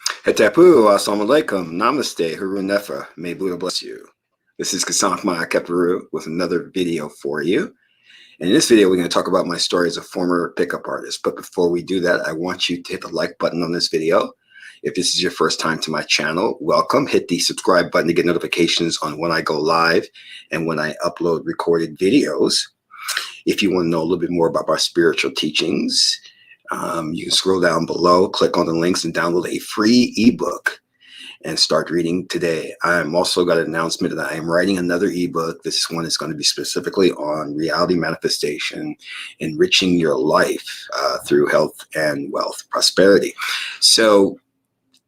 Hetapu, assalamu alaikum, namaste, Haru Nefa, may Buddha bless you. This is Qesankh Keperu with another video for you. And in this video, we're going to talk about my story as a former pickup artist. But before we do that, I want you to hit the like button on this video. If this is your first time to my channel, welcome. Hit the subscribe button to get notifications on when I go live and when I upload recorded videos. If you want to know a little bit more about our spiritual teachings, you can scroll down below, click on the links, and download a free ebook and start reading today. I'm also got an announcement that I am writing another ebook. This one is going to be specifically on reality manifestation, enriching your life through health and wealth prosperity. So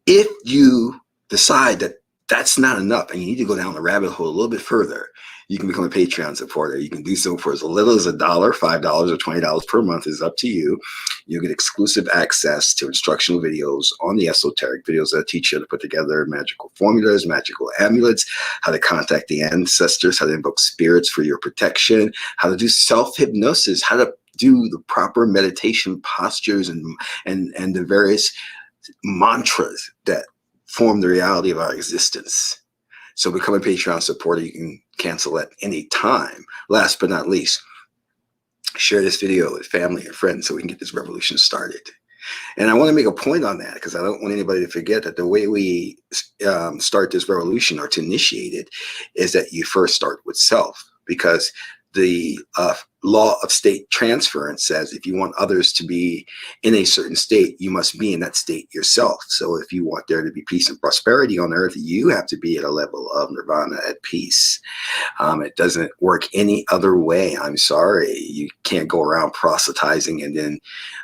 if you decide that that's not enough and you need to go down the rabbit hole a little bit further, you can become a Patreon supporter. You can do so for as little as $1, $5, or $20 per month. Is up to you. You get exclusive access to instructional videos on the esoteric videos that teach you how to put together magical formulas, magical amulets, how to contact the ancestors, how to invoke spirits for your protection, how to do self-hypnosis, how to do the proper meditation postures and the various mantras that form the reality of our existence. So become a Patreon supporter. You can cancel at any time. Last but not least, share this video with family and friends so we can get this revolution started. And I want to make a point on that because I don't want anybody to forget that the way we start this revolution or to initiate it is that you first start with self, because the law of state transference says if you want others to be in a certain state, you must be in that state yourself. So if you want there to be peace and prosperity on earth, you have to be at a level of nirvana at peace. It doesn't work any other way. I'm sorry. You can't go around proselytizing and then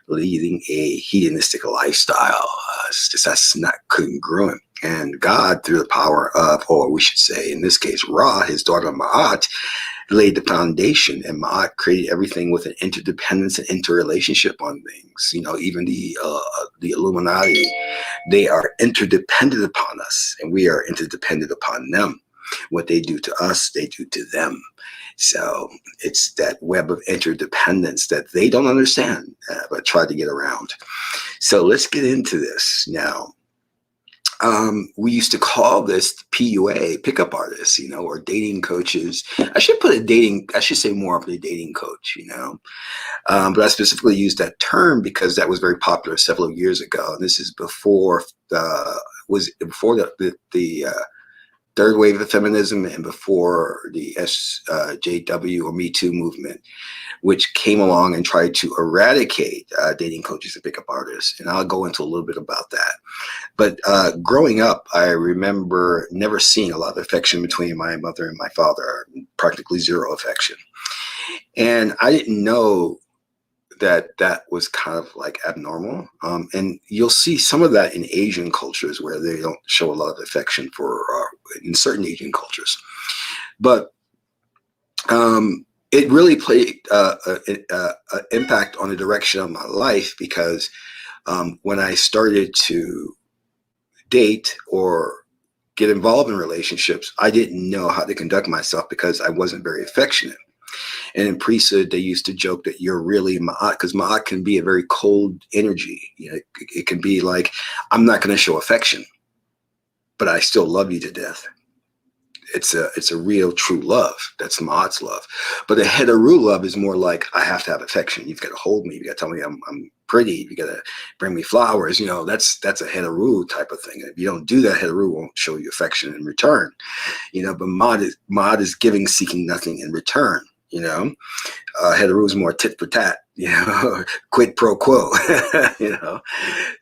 leading a hedonistic lifestyle. That's not congruent. And God, through the power of, or we should say, in this case, Ra, his daughter Ma'at, laid the foundation, and Ma'at created everything with an interdependence and interrelationship on things. You know, even the Illuminati, they are interdependent upon us, and we are interdependent upon them. What they do to us, they do to them. So it's that web of interdependence that they don't understand, but try to get around. So let's get into this now. We used to call this PUA, pickup artists, you know, or dating coaches. I should say more of the dating coach, you know. But I specifically used that term because that was very popular several years ago. And this is before the third wave of feminism and before the SJW or Me Too movement, which came along and tried to eradicate dating coaches and pickup artists. And I'll go into a little bit about that. But growing up, I remember never seeing a lot of affection between my mother and my father, practically zero affection. And I didn't know that that was kind of like abnormal. And you'll see some of that in Asian cultures where they don't show a lot of affection for, in certain Asian cultures. But it really played an impact on the direction of my life because when I started to date or get involved in relationships, I didn't know how to conduct myself because I wasn't very affectionate. And in priesthood, they used to joke that you're really Ma'at, because Ma'at can be a very cold energy. You know, it can be like, I'm not going to show affection, but I still love you to death. It's a real true love. That's Ma'at's love. But the Heteru love is more like, I have to have affection. You've got to hold me. You got to tell me I'm pretty. You got to bring me flowers. You know, that's a Heteru type of thing. If you don't do that, Heteru won't show you affection in return. You know, but Ma'at is giving, seeking nothing in return. You know, Heteru is more tit for tat, you know, quid pro quo, you know.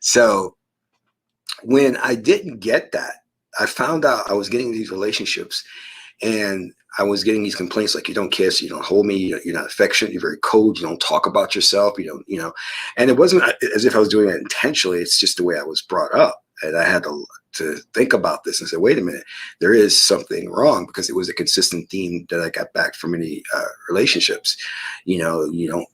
So when I didn't get that, I found out I was getting these relationships and I was getting these complaints like, you don't kiss, you don't hold me, you're not affectionate, you're very cold, you don't talk about yourself, you don't, you know. And it wasn't as if I was doing it intentionally. It's just the way I was brought up. And I had to think about this and say, wait a minute, there is something wrong, because it was a consistent theme that I got back from many relationships. You know, you don't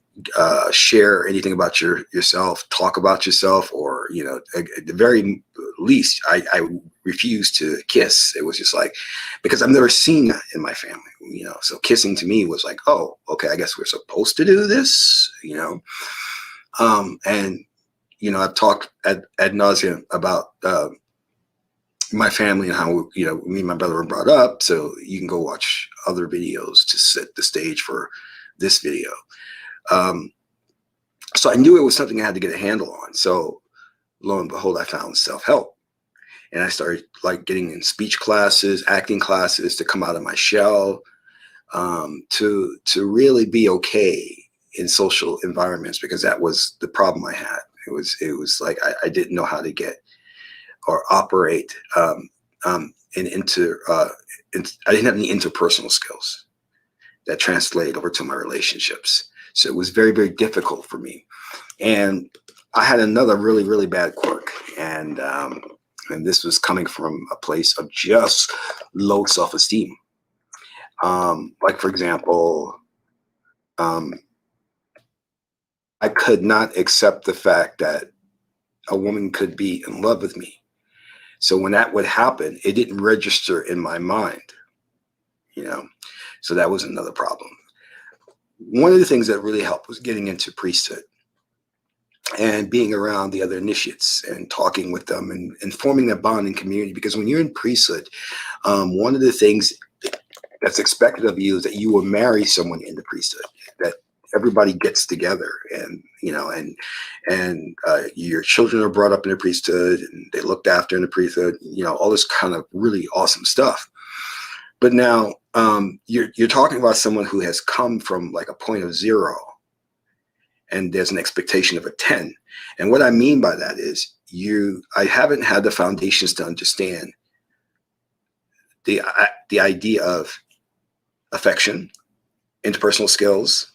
share anything about yourself, talk about yourself, or, you know, at the very least, I refused to kiss. It was just like, because I've never seen that in my family, you know, so kissing to me was like, oh, okay, I guess we're supposed to do this, you know. And, you know, I've talked ad nauseum about my family and how, you know, me and my brother were brought up. So you can go watch other videos to set the stage for this video. So I knew it was something I had to get a handle on. So lo and behold, I found self-help. And I started like getting in speech classes, acting classes to come out of my shell, to really be okay in social environments, because that was the problem I had. It was like I didn't know how to get or operate I didn't have any interpersonal skills that translate over to my relationships. So it was very, very difficult for me. And I had another really, really bad quirk. And this was coming from a place of just low self-esteem. Like, for example, I could not accept the fact that a woman could be in love with me. So when that would happen, it didn't register in my mind, you know? So that was another problem. One of the things that really helped was getting into priesthood and being around the other initiates and talking with them and forming a bond in community. Because when you're in priesthood, one of the things that's expected of you is that you will marry someone in the priesthood, that everybody gets together, and, you know, and your children are brought up in the priesthood and they looked after in the priesthood, you know, all this kind of really awesome stuff. But now you're talking about someone who has come from like a point of 0, and there's an expectation of a 10. And what I mean by that is I haven't had the foundations to understand the idea of affection, interpersonal skills,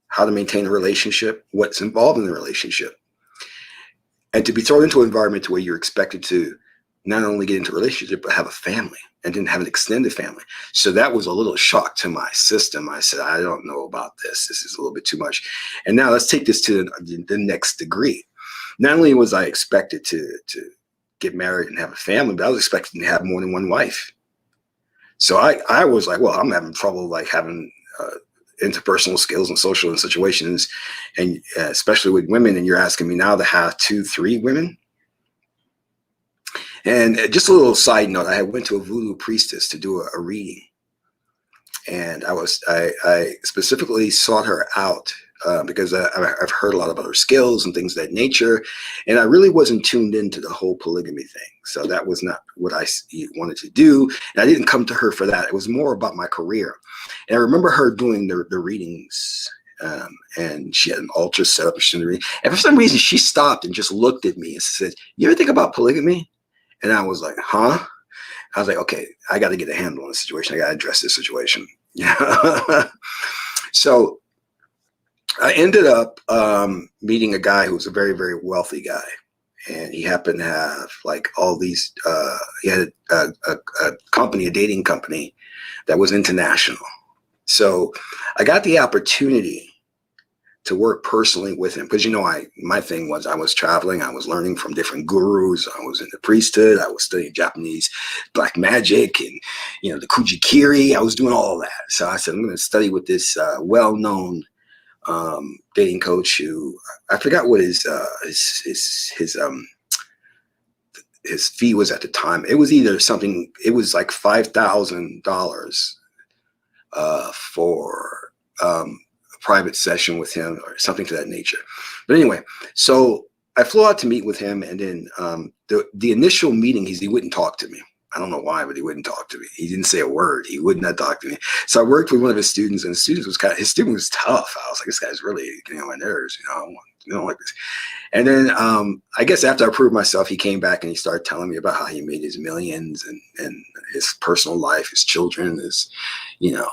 how to maintain a relationship, what's involved in the relationship. And to be thrown into an environment where you're expected to not only get into a relationship, but have a family, and didn't have an extended family. So that was a little shock to my system. I said, I don't know about this. This is a little bit too much. And now let's take this to the next degree. Not only was I expected to get married and have a family, but I was expected to have more than one wife. So I was like, well, I'm having trouble like having interpersonal skills and social situations, and especially with women. And you're asking me now to have 2, 3 women. And just a little side note, I went to a voodoo priestess to do a reading, and I specifically sought her out because I've heard a lot about her skills and things of that nature, and I really wasn't tuned into the whole polygamy thing. So that was not what I wanted to do, and I didn't come to her for that. It was more about my career. And I remember her doing the readings, and she had an altar set up, and for some reason she stopped and just looked at me and said, "You ever think about polygamy?" And I was like, huh? I was like, okay, I got to get a handle on the situation. I got to address this situation. Yeah. So I ended up meeting a guy who was a very, very wealthy guy. And he happened to have like all these, he had a company, a dating company that was international. So I got the opportunity to work personally with him, because, you know, my thing was I was traveling, I was learning from different gurus, I was in the priesthood, I was studying Japanese black magic and, you know, the kujikiri, I was doing all that. So I said, I'm going to study with this well-known dating coach who, I forgot what his fee was at the time. It was either something, it was like $5,000 for private session with him or something to that nature. But anyway, so I flew out to meet with him, and then the initial meeting, he wouldn't talk to me. I don't know why, but he wouldn't talk to me. He didn't say a word. He would not talk to me. So I worked with one of his students, and his student was tough. I was like, this guy's really getting on my nerves. You know, I don't like this. And then I guess after I proved myself, he came back and he started telling me about how he made his millions and his personal life, his children, his, you know,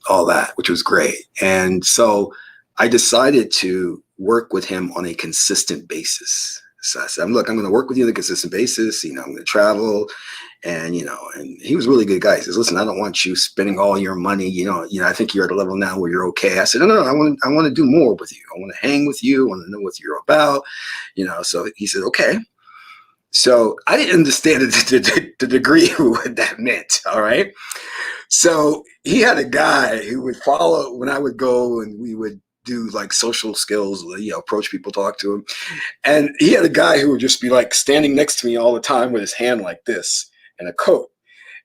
all that, which was great. And so I decided to work with him on a consistent basis. So I said, look, I'm going to work with you on a consistent basis. You know, I'm going to travel. And, you know, and he was a really good guy. He says, listen, I don't want you spending all your money. You know, I think you're at a level now where you're okay. I said, no, I want to do more with you. I want to hang with you. I want to know what you're about. You know, so he said, okay. So I didn't understand the degree of what that meant. All right. So he had a guy who would follow when I would go, and we would do like social skills, you know, approach people, talk to him. And he had a guy who would just be like standing next to me all the time with his hand like this. and a coat.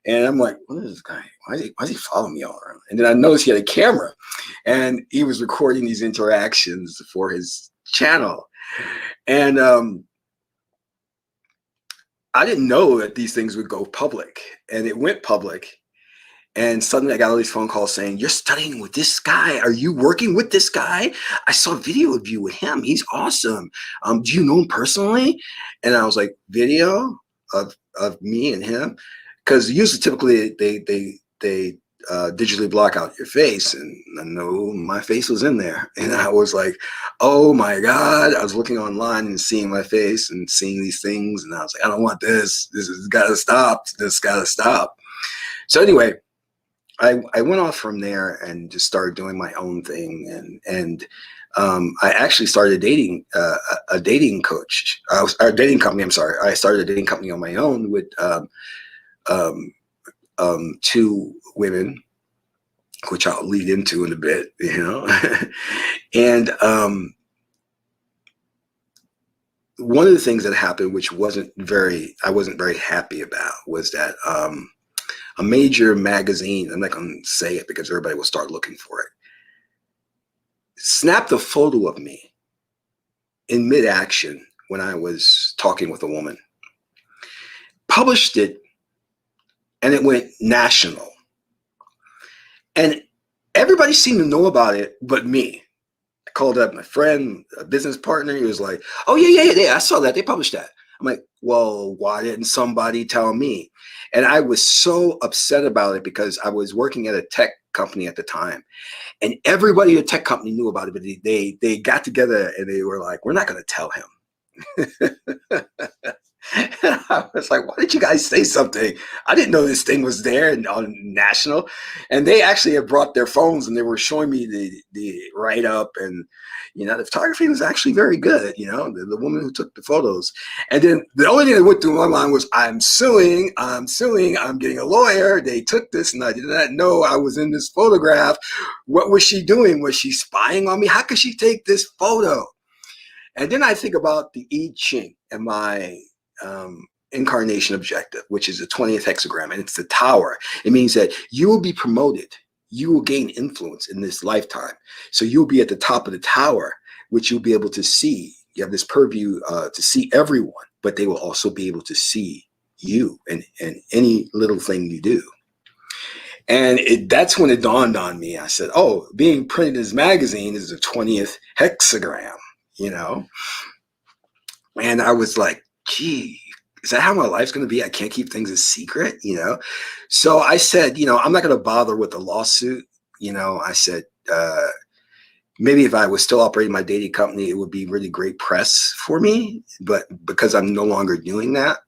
And I'm like, what is this guy? Why is he following me all around? And then I noticed he had a camera, and he was recording these interactions for his channel. And I didn't know that these things would go public, and it went public. And suddenly I got all these phone calls saying, you're studying with this guy. Are you working with this guy? I saw a video of you with him. He's awesome. Do you know him personally? And I was like, video of me and him? Because usually typically they digitally block out your face. And I know my face was in there. And I was like, oh my God. I was looking online and seeing my face and seeing these things. And I was like, I don't want this. This has got to stop. This got to stop. So anyway, I went off from there and just started doing my own thing, and I actually started dating a dating coach, a dating company. I'm sorry, I started a dating company on my own with 2 women, which I'll lead into in a bit, you know. And one of the things that happened, which I wasn't very happy about, was that a major magazine, I'm not going to say it because everybody will start looking for it, snapped a photo of me in mid-action when I was talking with a woman, published it, and it went national. And everybody seemed to know about it but me. I called up my friend, a business partner. He was like, oh, yeah, I saw that. They published that. I'm like, well, why didn't somebody tell me? And I was so upset about it because I was working at a tech company at the time, and everybody at the tech company knew about it, but they got together and they were like, we're not going to tell him. And I was like, why did you guys say something? I didn't know this thing was there and on national. And they actually had brought their phones and they were showing me the write-up, and you know, the photography was actually very good, you know, the woman who took the photos. And then the only thing that went through my mind was, I'm suing, I'm getting a lawyer. They took this and I did not know I was in this photograph. What was she doing? Was she spying on me? How could she take this photo? And then I think about the I-ching and my incarnation objective, which is the 20th hexagram, and it's the tower. It means that you will be promoted. You will gain influence in this lifetime. So you'll be at the top of the tower, which you'll be able to see. You have this purview to see everyone, but they will also be able to see you and any little thing you do. And that's when it dawned on me. I said, oh, being printed in this magazine is the 20th hexagram, you know? And I was like, gee, is that how my life's going to be? I can't keep things a secret, you know? So I said, you know, I'm not going to bother with the lawsuit. You know, I said, maybe if I was still operating my dating company, it would be really great press for me. But because I'm no longer doing that,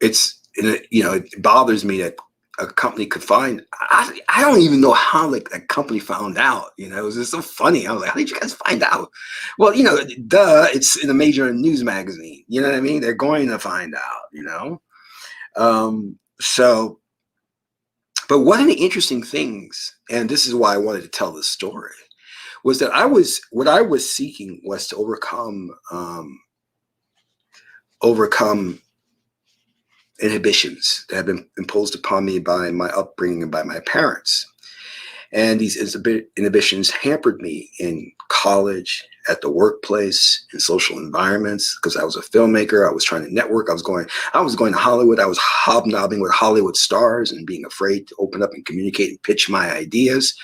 it bothers me that a company could find. I don't even know how like a company found out. You know, it was just so funny. I was like, how did you guys find out? Well, you know, duh, it's in a major news magazine. You know what I mean? They're going to find out. You know, so. But one of the interesting things, and this is why I wanted to tell this story, was that what I was seeking was to overcome inhibitions that have been imposed upon me by my upbringing and by my parents. And these inhibitions hampered me in college, at the workplace, in social environments, because I was a filmmaker. I was trying to network. I was going to Hollywood. I was hobnobbing with Hollywood stars and being afraid to open up and communicate and pitch my ideas.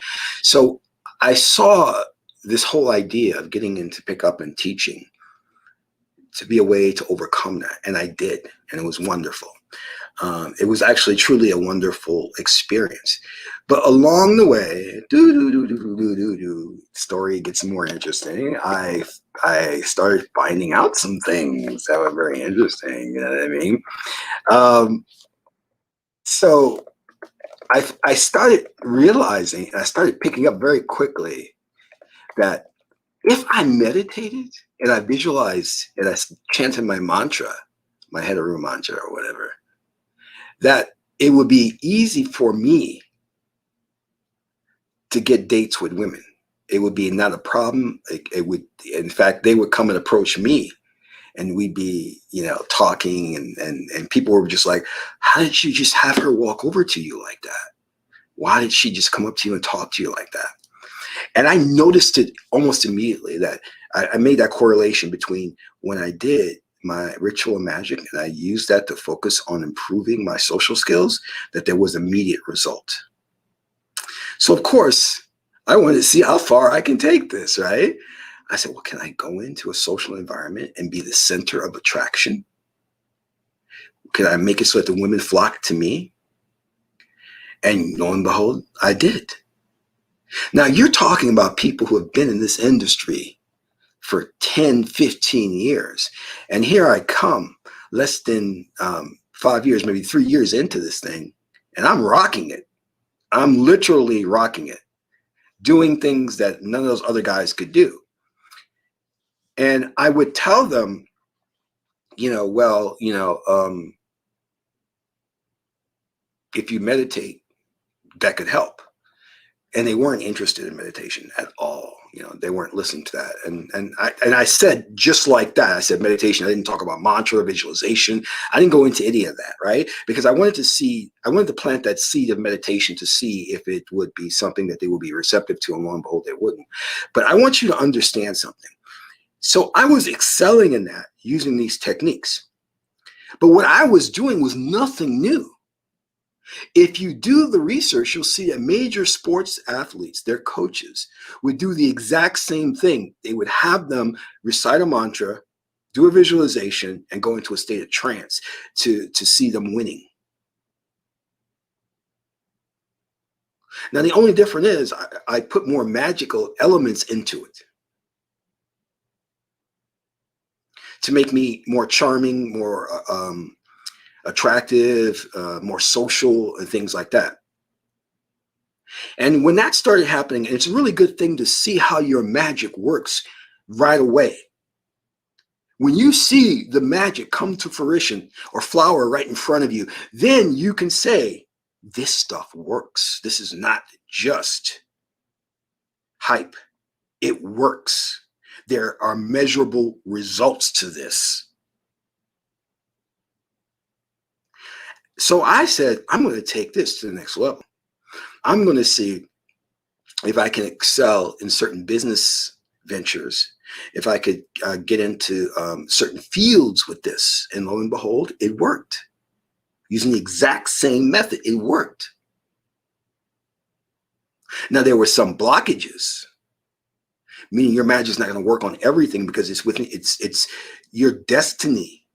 So I saw this whole idea of getting into pickup and teaching to be a way to overcome that. And I did. And it was wonderful. It was actually truly a wonderful experience. But along the way, story gets more interesting. I started finding out some things that were very interesting. You know what I mean? So I started realizing, and I started picking up very quickly, that if I meditated and I visualized and I chanted my mantra, my Hexagram mantra or whatever, that it would be easy for me to get dates with women. It would be not a problem. It would, in fact, they would come and approach me and we'd be, talking, and people were just like, how did you just have her walk over to you like that? Why did she just come up to you and talk to you like that? And I noticed it almost immediately, that I made that correlation between when I did my ritual and magic and I used that to focus on improving my social skills, that there was immediate result. So of course, I wanted to see how far I can take this, right? I said, well, can I go into a social environment and be the center of attraction? Can I make it so that the women flock to me? And lo and behold, I did. Now you're talking about people who have been in this industry for 10, 15 years. And here I come, less than 5 years, maybe 3 years into this thing, and I'm rocking it. I'm literally rocking it, doing things that none of those other guys could do. And I would tell them, if you meditate, that could help. And they weren't interested in meditation at all. They weren't listening to that. And I said, just like that, I said meditation. I didn't talk about mantra, visualization. I didn't go into any of that, right? Because I wanted to plant that seed of meditation to see if it would be something that they would be receptive to, and lo and behold, they wouldn't. But I want you to understand something. So I was excelling in that, using these techniques. But what I was doing was nothing new. If you do the research, you'll see that major sports athletes, their coaches, would do the exact same thing. They would have them recite a mantra, do a visualization, and go into a state of trance to see them winning. Now, the only difference is I put more magical elements into it to make me more charming, more attractive, more social, and things like that. And when that started happening, it's a really good thing to see how your magic works right away. When you see the magic come to fruition or flower right in front of you, then you can say, this stuff works. This is not just hype. It works. There are measurable results to this. So I said, I'm going to take this to the next level. I'm going to see if I can excel in certain business ventures, if I could get into certain fields with this. And lo and behold, it worked. Using the exact same method, it worked. Now, there were some blockages, meaning your magic is not going to work on everything, because it's your destiny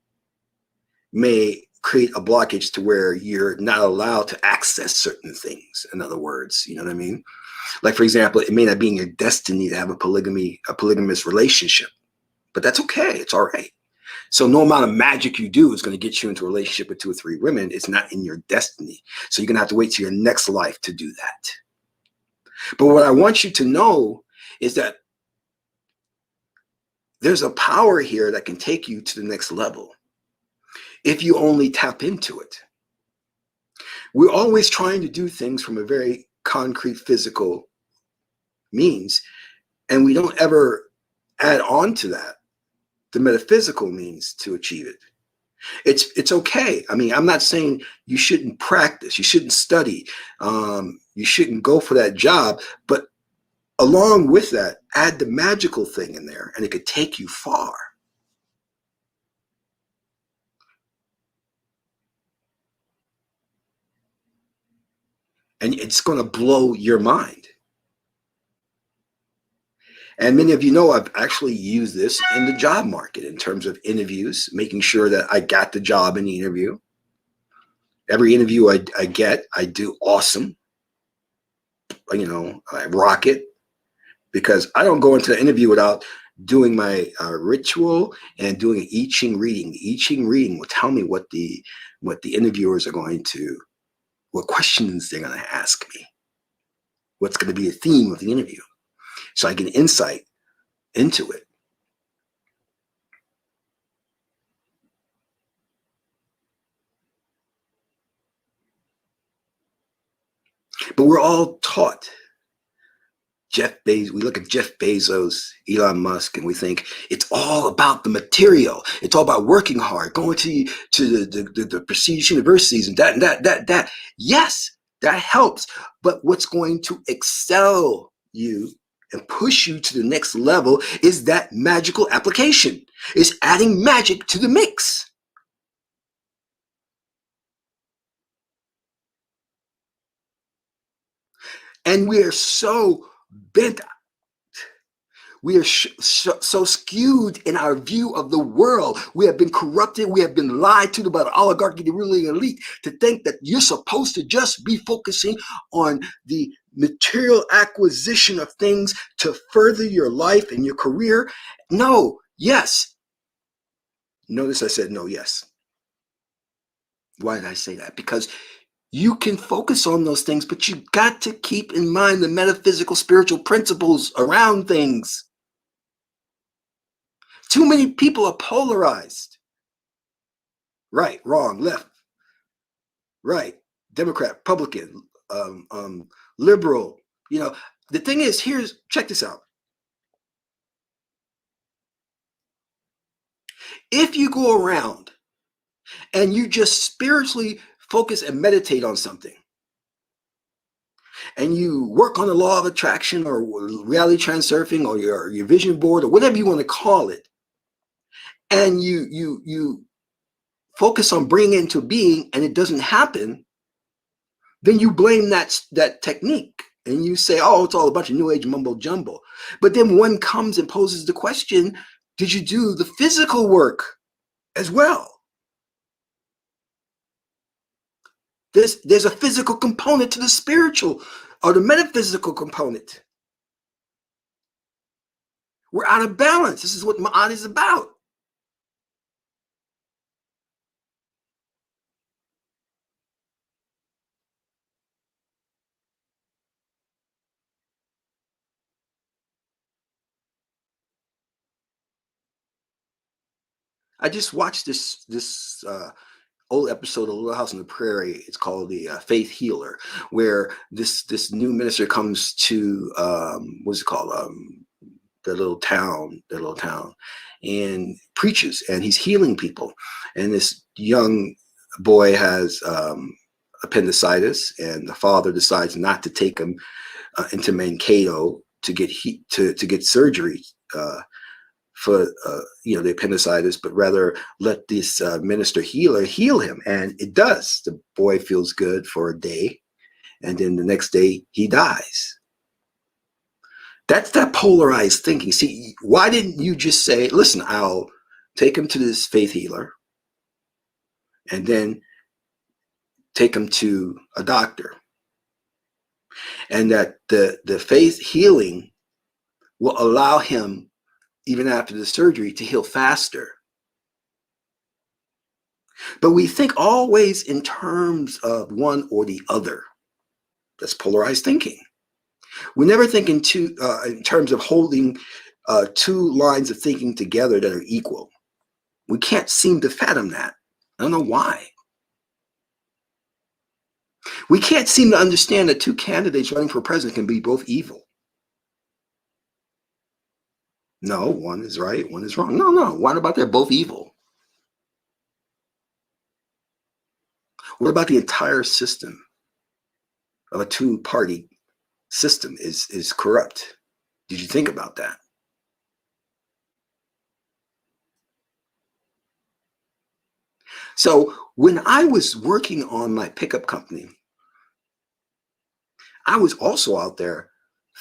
may create a blockage to where you're not allowed to access certain things. In other words, you know what I mean? Like, for example, it may not be in your destiny to have a polygamous relationship, but that's okay. It's all right. So no amount of magic you do is going to get you into a relationship with 2 or 3 women. It's not in your destiny. So you're going to have to wait till your next life to do that. But what I want you to know is that there's a power here that can take you to the next level if you only tap into it. We're always trying to do things from a very concrete physical means, and we don't ever add on to that the metaphysical means to achieve it. It's okay. I mean, I'm not saying you shouldn't practice, you shouldn't study, you shouldn't go for that job, but along with that, add the magical thing in there, and it could take you far. And it's going to blow your mind. And many of you know I've actually used this in the job market in terms of interviews, making sure that I got the job in the interview. Every interview I get, I do awesome. I rock it, because I don't go into the interview without doing my ritual and doing an I-ching reading. The I-ching reading will tell me what the interviewers are going to, what questions they're going to ask me, what's going to be the theme of the interview, so I get insight into it. But we're all taught we look at Jeff Bezos, Elon Musk, and we think it's all about the material. It's all about working hard, going to the prestigious universities and that. Yes, that helps. But what's going to excel you and push you to the next level is that magical application. It's adding magic to the mix. And we are so bent. We are so skewed in our view of the world. We have been corrupted. We have been lied to by the oligarchy, the ruling elite, to think that you're supposed to just be focusing on the material acquisition of things to further your life and your career. No, yes. Notice I said no, yes. Why did I say that? Because you can focus on those things, but you got to keep in mind the metaphysical, spiritual principles around things. Too many people are polarized. Right, wrong, left, right, Democrat, Republican, liberal. You know, the thing is, check this out. If you go around and you just spiritually focus and meditate on something, and you work on the law of attraction or reality transurfing or your vision board or whatever you want to call it, and you focus on bringing it into being and it doesn't happen, then you blame that technique and you say, oh, it's all a bunch of new age mumbo jumbo. But then one comes and poses the question, did you do the physical work as well? There's a physical component to the spiritual or the metaphysical component. We're out of balance. This is what Ma'at is about. I just watched this old episode of Little House on the Prairie. It's called the Faith Healer, where this new minister comes to what's it called, the little town, and preaches, and he's healing people. And this young boy has appendicitis, and the father decides not to take him into Mankato to get surgery for the appendicitis, but rather let this minister healer heal him. And it does. The boy feels good for a day, and then the next day he dies. That's that polarized thinking. See, why didn't you just say, listen, I'll take him to this faith healer and then take him to a doctor, and that the faith healing will allow him, even after the surgery, to heal faster. But we think always in terms of one or the other. That's polarized thinking. We never think in terms of holding two lines of thinking together that are equal. We can't seem to fathom that. I don't know why. We can't seem to understand that two candidates running for president can be both evil. No, one is right, one is wrong. No. What about they're both evil? What about the entire system of a two-party system is corrupt? Did you think about that? So when I was working on my pickup company, I was also out there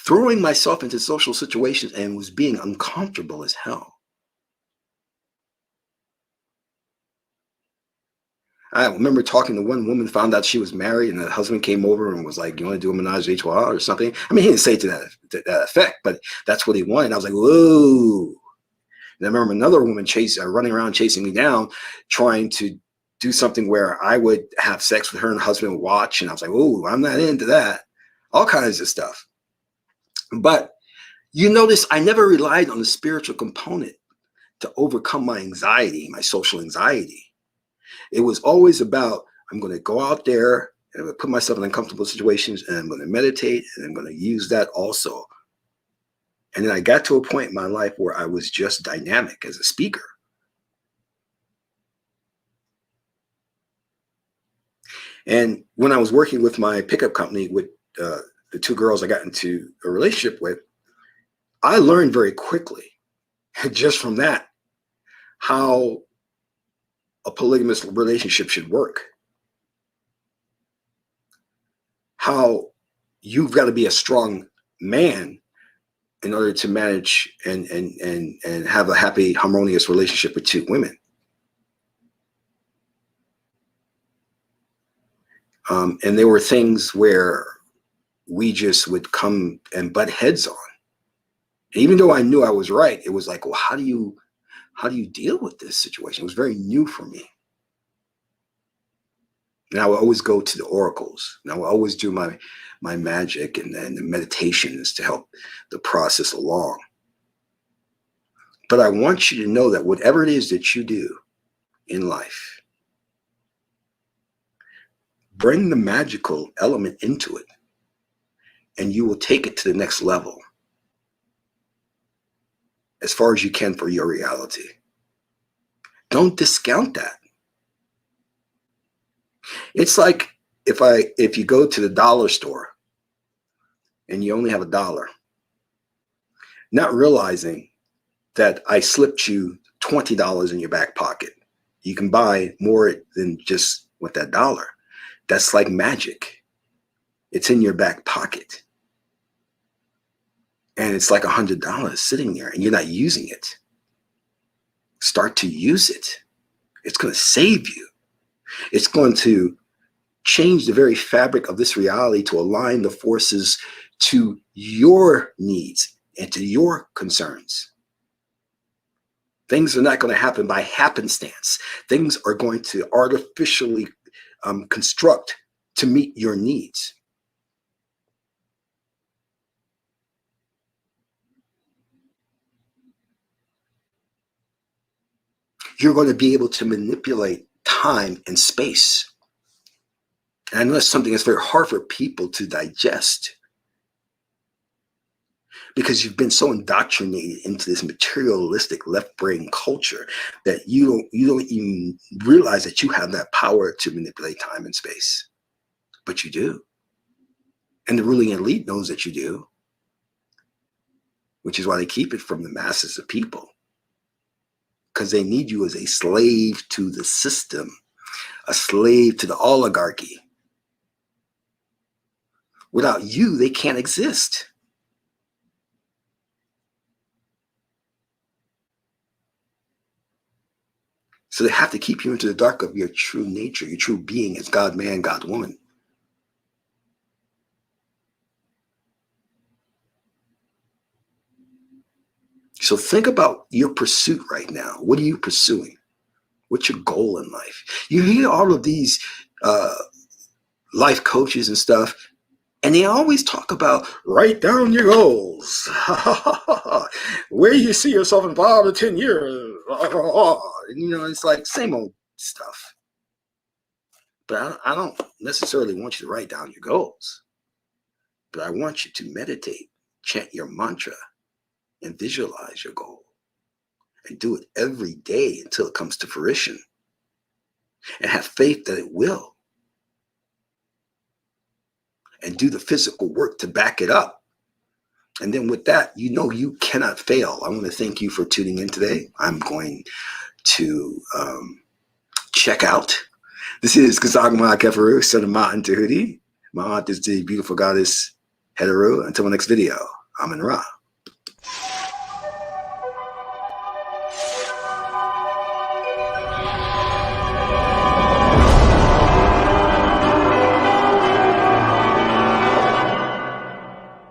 throwing myself into social situations and was being uncomfortable as hell. I remember talking to one woman, found out she was married, and the husband came over and was like, you want to do a menage a trois or something? I mean, he didn't say it to that effect, but that's what he wanted. I was like, whoa. And I remember another woman running around chasing me down, trying to do something where I would have sex with her and her husband would watch. And I was like, oh, I'm not into that. All kinds of stuff. But you notice I never relied on the spiritual component to overcome my anxiety, my social anxiety. It was always about, I'm going to go out there and I'm going to put myself in uncomfortable situations, and I'm going to meditate, and I'm going to use that also And then I got to a point in my life where I was just dynamic as a speaker. And when I was working with my pickup company with the two girls I got into a relationship with, I learned very quickly, just from that, how a polygamous relationship should work. How you've got to be a strong man in order to manage and have a happy, harmonious relationship with two women. And there were things where we just would come and butt heads on. Even though I knew I was right, it was like, well, how do you deal with this situation? It was very new for me. And I would always go to the oracles, and I would always do my magic and the meditations to help the process along. But I want you to know that whatever it is that you do in life, bring the magical element into it, and you will take it to the next level as far as you can for your reality. Don't discount that. It's like if you go to the dollar store and you only have $1, not realizing that I slipped you $20 in your back pocket. You can buy more than just with that $1. That's like magic. It's in your back pocket. And it's like $100 sitting there and you're not using it. Start to use it. It's going to save you. It's going to change the very fabric of this reality to align the forces to your needs and to your concerns. Things are not going to happen by happenstance. Things are going to artificially construct to meet your needs. You're going to be able to manipulate time and space. And I know that's something that's very hard for people to digest, because you've been so indoctrinated into this materialistic left brain culture that you don't even realize that you have that power to manipulate time and space. But you do. And the ruling elite knows that you do, which is why they keep it from the masses of people, because they need you as a slave to the system, a slave to the oligarchy. Without you, they can't exist. So they have to keep you into the dark of your true nature, your true being as God man, God woman. So think about your pursuit right now. What are you pursuing? What's your goal in life? You hear all of these life coaches and stuff, and they always talk about write down your goals. Where you see yourself in 5 to 10 years. You know, it's like same old stuff. But I don't necessarily want you to write down your goals. But I want you to meditate, chant your mantra, and visualize your goal. And do it every day until it comes to fruition. And have faith that it will. And do the physical work to back it up. And then with that, you know you cannot fail. I want to thank you for tuning in today. I'm going to check out. This is Qesankh, son of Ma'at and Tahuti. Ma'at is the beautiful goddess Heteru. Until my next video, I'm in Ra.